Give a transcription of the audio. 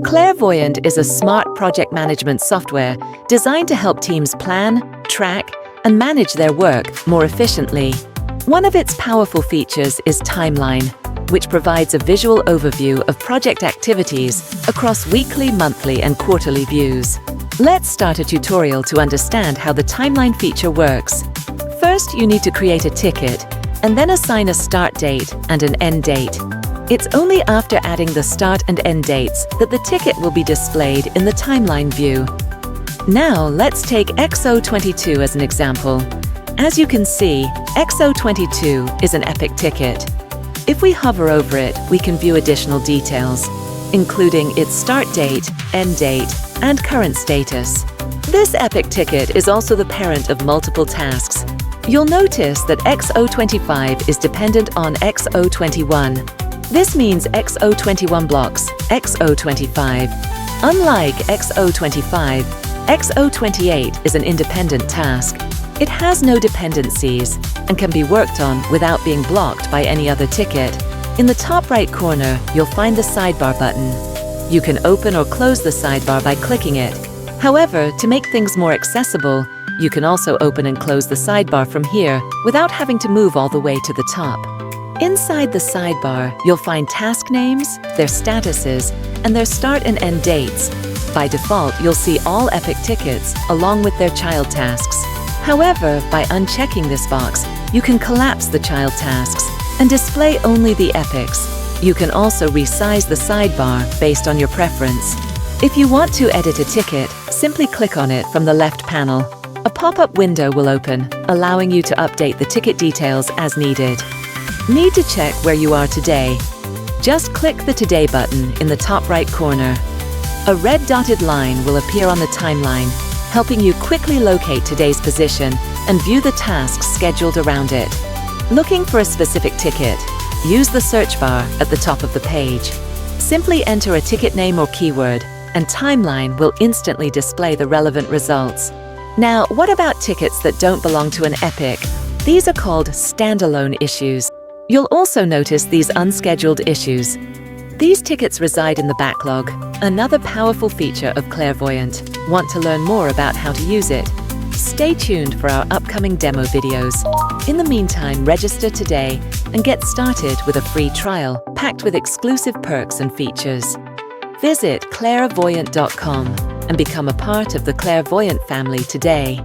Klarevoyant is a smart project management software designed to help teams plan, track, and manage their work more efficiently. One of its powerful features is Timeline, which provides a visual overview of project activities across weekly, monthly, and quarterly views. Let's start a tutorial to understand how the Timeline feature works. First, you need to create a ticket and then assign a start date and an end date. It's only after adding the start and end dates that the ticket will be displayed in the Timeline view. Now, let's take XO22 as an example. As you can see, XO22 is an epic ticket. If we hover over it, we can view additional details, including its start date, end date, and current status. This epic ticket is also the parent of multiple tasks. You'll notice that XO25 is dependent on XO21. This means XO21 blocks XO25. Unlike XO25, XO28 is an independent task. It has no dependencies and can be worked on without being blocked by any other ticket. In the top right corner, you'll find the Sidebar button. You can open or close the sidebar by clicking it. However, to make things more accessible, you can also open and close the sidebar from here without having to move all the way to the top. Inside the sidebar, you'll find task names, their statuses, and their start and end dates. By default, you'll see all epic tickets along with their child tasks. However, by unchecking this box, you can collapse the child tasks and display only the epics. You can also resize the sidebar based on your preference. If you want to edit a ticket, simply click on it from the left panel. A pop-up window will open, allowing you to update the ticket details as needed. Need to check where you are today? Just click the Today button in the top right corner. A red dotted line will appear on the timeline, helping you quickly locate today's position and view the tasks scheduled around it. Looking for a specific ticket? Use the search bar at the top of the page. Simply enter a ticket name or keyword, and Timeline will instantly display the relevant results. Now, what about tickets that don't belong to an epic? These are called standalone issues. You'll also notice these unscheduled issues. These tickets reside in the backlog, another powerful feature of Klarevoyant. Want to learn more about how to use it? Stay tuned for our upcoming demo videos. In the meantime, register today and get started with a free trial packed with exclusive perks and features. Visit Klarevoyant.com and become a part of the Klarevoyant family today.